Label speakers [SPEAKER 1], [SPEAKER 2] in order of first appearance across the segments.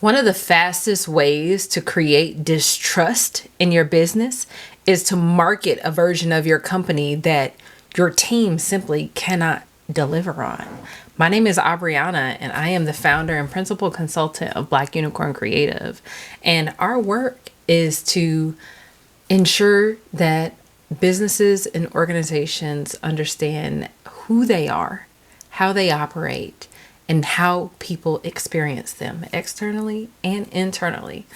[SPEAKER 1] One of the fastest ways to create distrust in your business is to market a version of your company that your team simply cannot deliver on. My name is Aubriana, and I am the founder and principal consultant of Black Unicorn Creative. And our work is to ensure that businesses and organizations understand who they are, how they operate, and how people experience them externally and internally.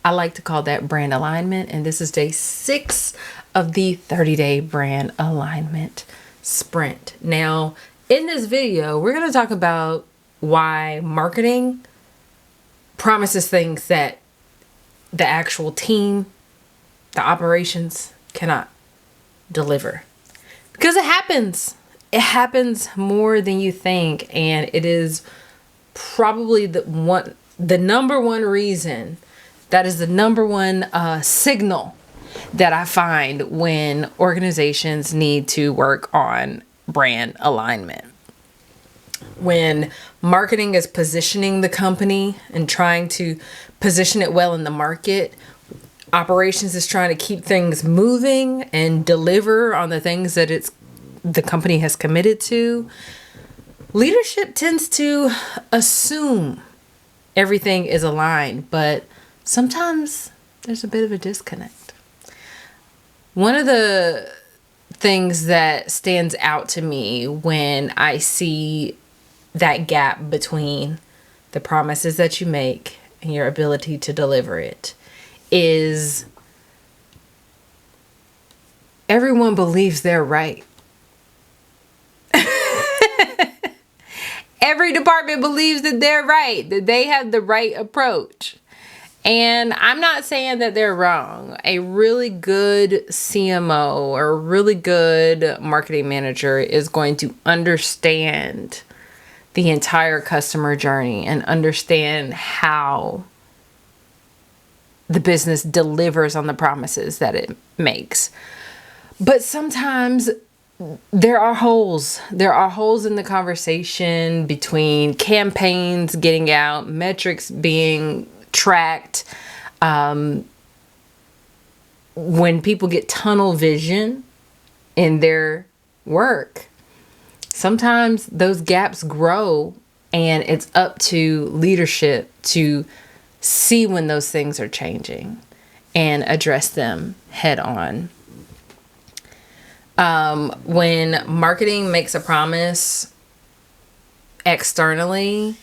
[SPEAKER 1] I like to call that brand alignment, and this is day 6 of the 30-day brand alignment sprint. Now, in this video, we're going to talk about why marketing promises things that the actual team, the operations cannot deliver. Because it happens. It happens more than you think, and it is probably the number one reason, that is the number one signal that I find when organizations need to work on brand alignment. When marketing is positioning the company and trying to position it well in the market, operations is trying to keep things moving and deliver on the things that the company has committed to. Leadership tends to assume everything is aligned, but sometimes there's a bit of a disconnect. One of the things that stands out to me when I see that gap between the promises that you make and your ability to deliver it is everyone believes they're right. Every department believes that they're right, that they have the right approach. And I'm not saying that they're wrong. A really good CMO or a really good marketing manager is going to understand the entire customer journey and understand how the business delivers on the promises that it makes. But sometimes there are holes. There are holes in the conversation between campaigns getting out, metrics being tracked. When people get tunnel vision in their work, sometimes those gaps grow, and it's up to leadership to see when those things are changing and address them head on. When marketing makes a promise externally,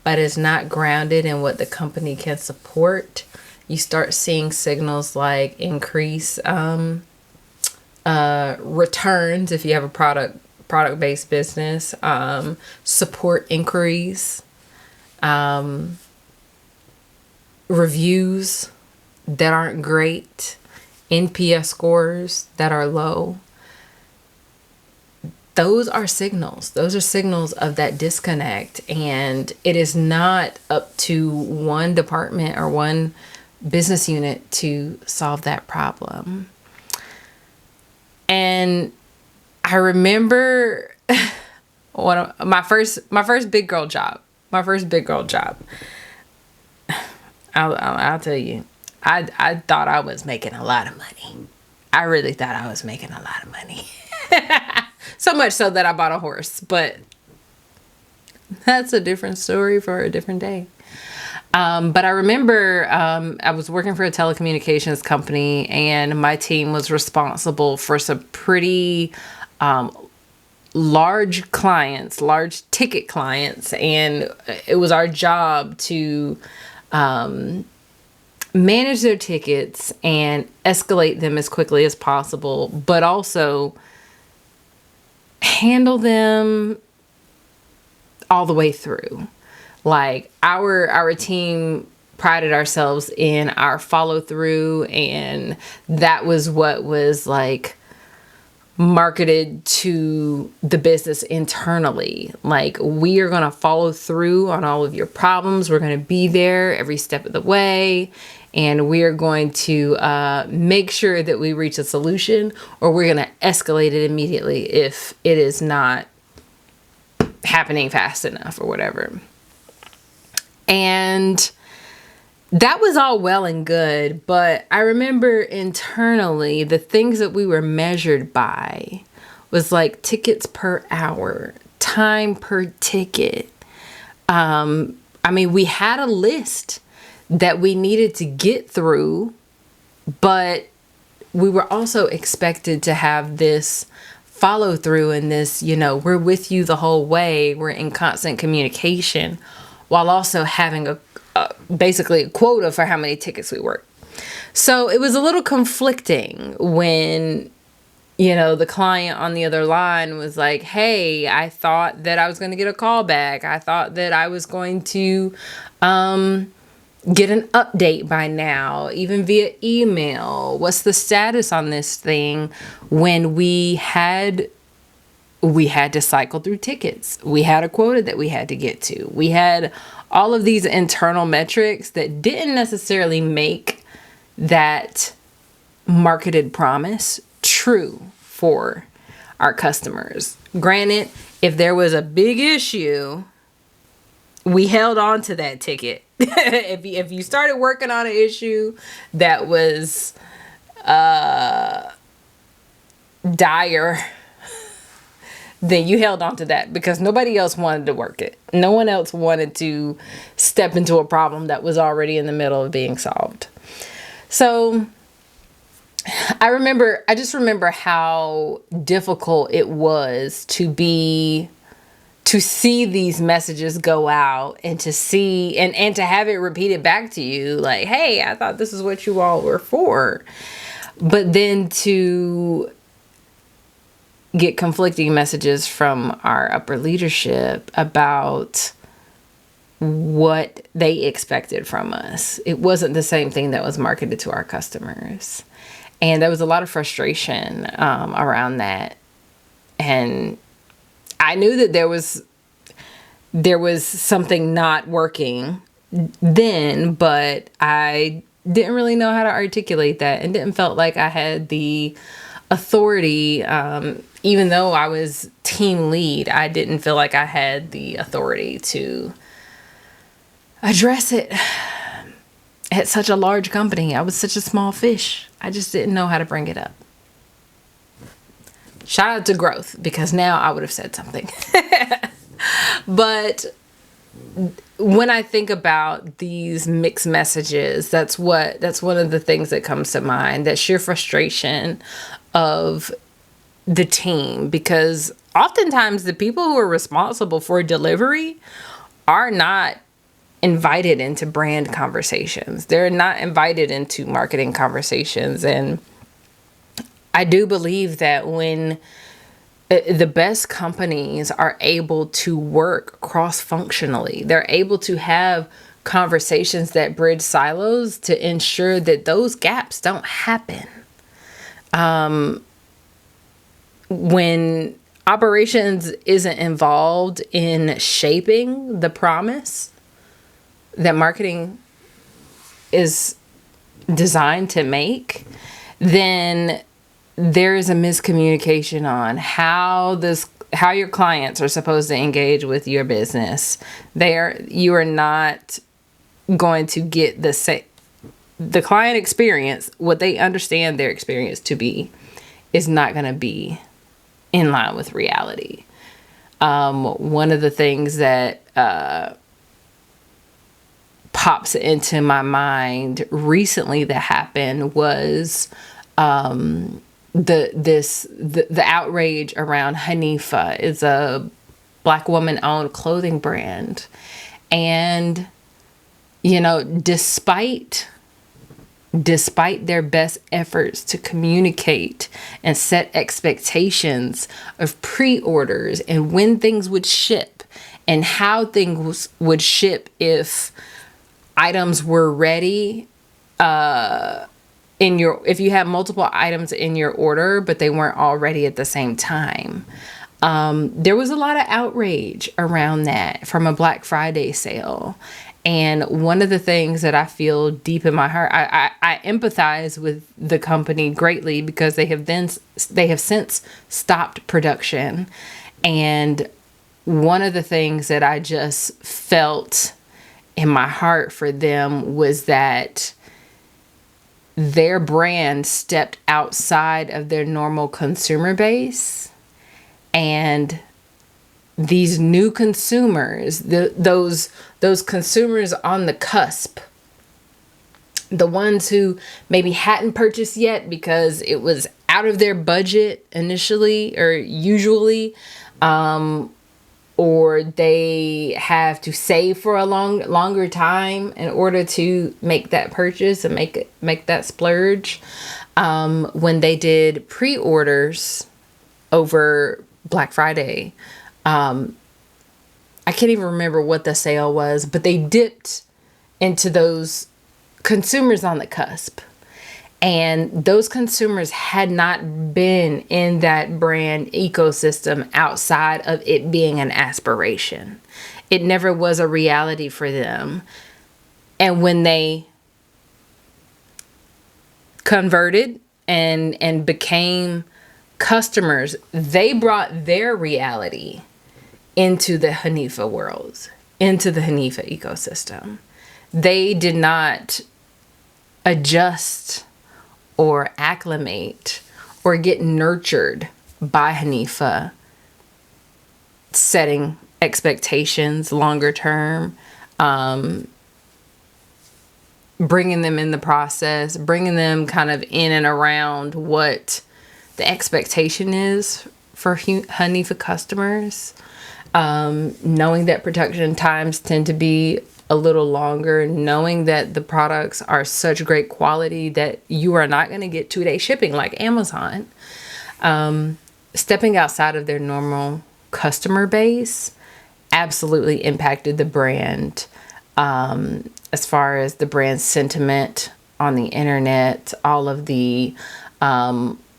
[SPEAKER 1] but is not grounded in what the company can support, you start seeing signals like increase returns if you have a product-based business, support increase, reviews that aren't great, NPS scores that are low. Those are signals. Those are signals of that disconnect. And it is not up to one department or one business unit to solve that problem. And I remember my first big girl job. I'll tell you, I thought I was making a lot of money. I really thought I was making a lot of money. So much so that I bought a horse, but that's a different story for a different day. But I remember I was working for a telecommunications company, and my team was responsible for some pretty large ticket clients, and it was our job to manage their tickets and escalate them as quickly as possible, but also handle them all the way through. Like our team prided ourselves in our follow through, and that was what was like marketed to the business internally. Like, we are going to follow through on all of your problems. We're going to be there every step of the way. And we are going to make sure that we reach a solution, or we're going to escalate it immediately if it is not happening fast enough or whatever. And That was all well and good, but I remember internally the things that we were measured by was like tickets per hour, time per ticket. I mean, we had a list that we needed to get through, but we were also expected to have this follow through and this, we're with you the whole way. We're in constant communication while also having basically a quota for how many tickets we work. So it was a little conflicting when, the client on the other line was like, hey, I thought that I was going to get a call back. I thought that I was going to get an update by now, even via email. What's the status on this thing? When we had to cycle through tickets. We had a quota that we had to get to. We had all of these internal metrics that didn't necessarily make that marketed promise true for our customers. Granted, if there was a big issue, we held on to that ticket. If you started working on an issue that was dire, then you held on to that because nobody else wanted to work it. No one else wanted to step into a problem that was already in the middle of being solved. So I just remember how difficult it was to see these messages go out and to see and to have it repeated back to you like, hey, I thought this is what you all were for. But then to get conflicting messages from our upper leadership about what they expected from us. It wasn't the same thing that was marketed to our customers. And there was a lot of frustration around that. And I knew that there was something not working then, but I didn't really know how to articulate that and didn't felt like I had the authority. Even though I was team lead, I didn't feel like I had the authority to address it at such a large company. I was such a small fish. I just didn't know how to bring it up. Shout out to growth, because now I would have said something. But when I think about these mixed messages, that's one of the things that comes to mind, that sheer frustration of the team, because oftentimes the people who are responsible for delivery are not invited into brand conversations. They're not invited into marketing conversations. And I do believe that when the best companies are able to work cross-functionally, they're able to have conversations that bridge silos to ensure that those gaps don't happen. When operations isn't involved in shaping the promise that marketing is designed to make, then there is a miscommunication on how your clients are supposed to engage with your business. You are not going to get the client experience, what they understand their experience to be, is not going to be in line with reality. One of the things that pops into my mind recently that happened was the outrage around Hanifa. Is a Black woman owned clothing brand, and despite their best efforts to communicate and set expectations of pre-orders and when things would ship and how things would ship if items were ready, if you had multiple items in your order, but they weren't all ready at the same time. There was a lot of outrage around that from a Black Friday sale. And one of the things that I feel deep in my heart, I empathize with the company greatly, because they have since stopped production. And one of the things that I just felt in my heart for them was that their brand stepped outside of their normal consumer base, and these new consumers, those consumers on the cusp, the ones who maybe hadn't purchased yet because it was out of their budget initially or usually, or they have to save for a longer time in order to make that purchase and make that splurge. When they did pre-orders over Black Friday, I can't even remember what the sale was, but they dipped into those consumers on the cusp. And those consumers had not been in that brand ecosystem outside of it being an aspiration. It never was a reality for them. And when they converted and became customers, they brought their reality into the Hanifa world, into the Hanifa ecosystem. They did not adjust or acclimate or get nurtured by Hanifa, setting expectations longer term, bringing them in the process, bringing them kind of in and around what the expectation is for Hanifa customers, knowing that production times tend to be a little longer, knowing that the products are such great quality that you are not going to get 2-day shipping like Amazon. Stepping outside of their normal customer base absolutely impacted the brand, as far as the brand sentiment on the internet, all of the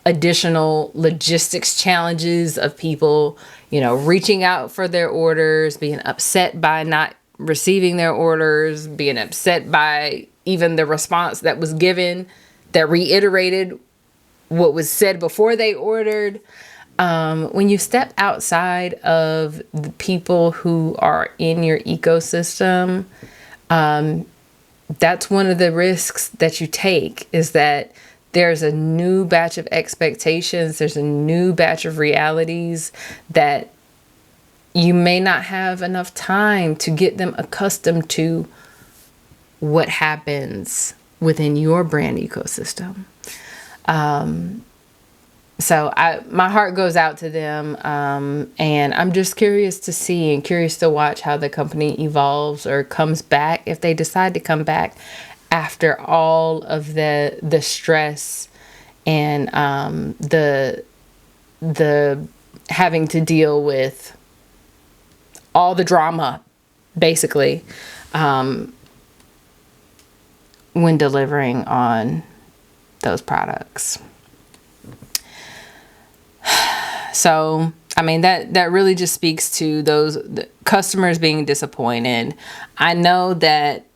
[SPEAKER 1] additional logistics challenges of people, reaching out for their orders, being upset by not receiving their orders, being upset by even the response that was given that reiterated what was said before they ordered. When you step outside of the people who are in your ecosystem, that's one of the risks that you take, is that there's a new batch of expectations, there's a new batch of realities that you may not have enough time to get them accustomed to what happens within your brand ecosystem. So my heart goes out to them, and I'm just curious to see and curious to watch how the company evolves or comes back, if they decide to come back after all of the stress and the having to deal with all the drama, basically, when delivering on those products. So, I mean, that really just speaks to the customers being disappointed. I know that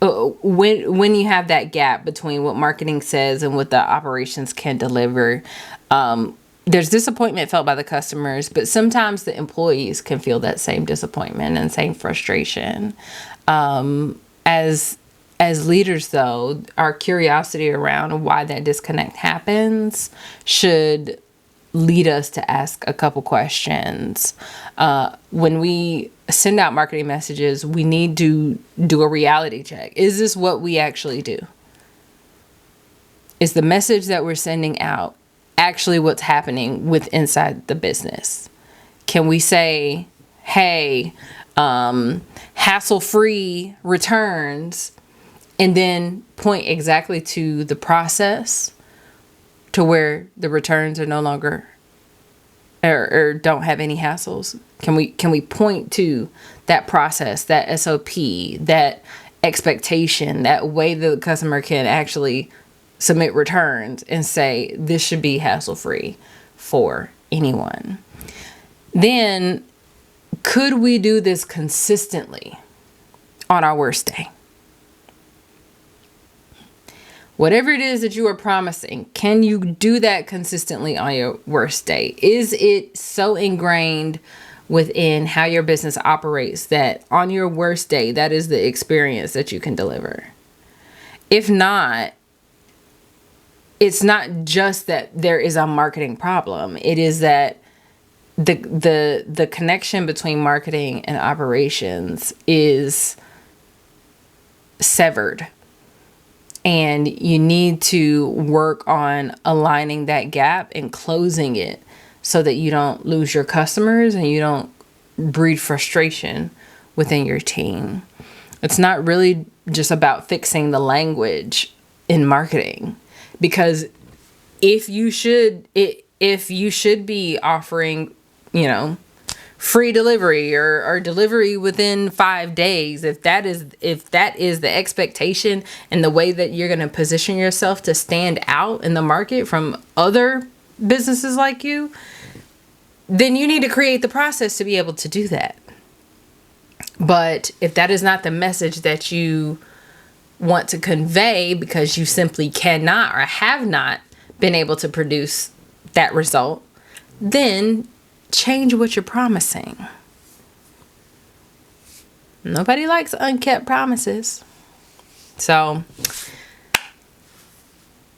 [SPEAKER 1] when you have that gap between what marketing says and what the operations can deliver, there's disappointment felt by the customers, but sometimes the employees can feel that same disappointment and same frustration. As leaders, though, our curiosity around why that disconnect happens should lead us to ask a couple questions. When we send out marketing messages, we need to do a reality check. Is this what we actually do? Is the message that we're sending out actually what's happening with inside the business? Can we say, hey, hassle-free returns, and then point exactly to the process to where the returns are no longer or don't have any hassles? Can we point to that process, that SOP, that expectation, that way the customer can actually submit returns and say, this should be hassle-free for anyone? Then, could we do this consistently on our worst day? Whatever it is that you are promising, can you do that consistently on your worst day? Is it so ingrained within how your business operates, that on your worst day, that is the experience that you can deliver. If not, it's not just that there is a marketing problem. It is that the connection between marketing and operations is severed. And you need to work on aligning that gap and closing it so that you don't lose your customers and you don't breed frustration within your team. It's not really just about fixing the language in marketing, because if you should be offering, free delivery or delivery within 5 days, if that is the expectation and the way that you're going to position yourself to stand out in the market from other businesses like you, then you need to create the process to be able to do that. But if that is not the message that you want to convey, because you simply cannot or have not been able to produce that result, then change what you're promising. Nobody likes unkept promises. So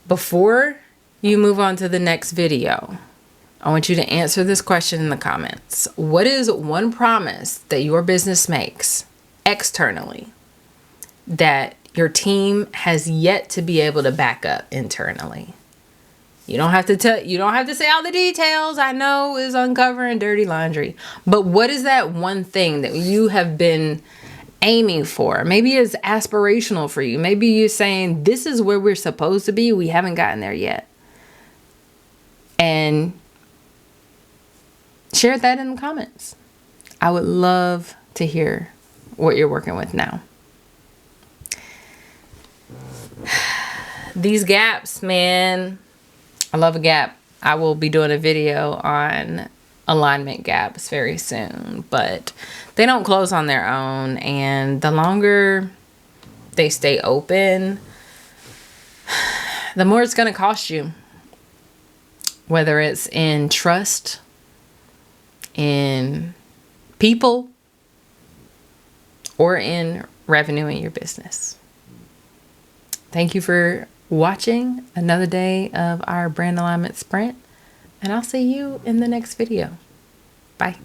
[SPEAKER 1] before you move on to the next video, I want you to answer this question in the comments. What is one promise that your business makes externally that your team has yet to be able to back up internally? You don't have to say all the details. I know it's uncovering dirty laundry. But what is that one thing that you have been aiming for? Maybe it's aspirational for you. Maybe you're saying, this is where we're supposed to be. We haven't gotten there yet. And share that in the comments. I would love to hear what you're working with now. These gaps, man. I love a gap. I will be doing a video on alignment gaps very soon, but they don't close on their own. And the longer they stay open, the more it's going to cost you, whether it's in trust, in people, or in revenue in your business. Thank you for watching another day of our brand alignment sprint, and I'll see you in the next video. Bye.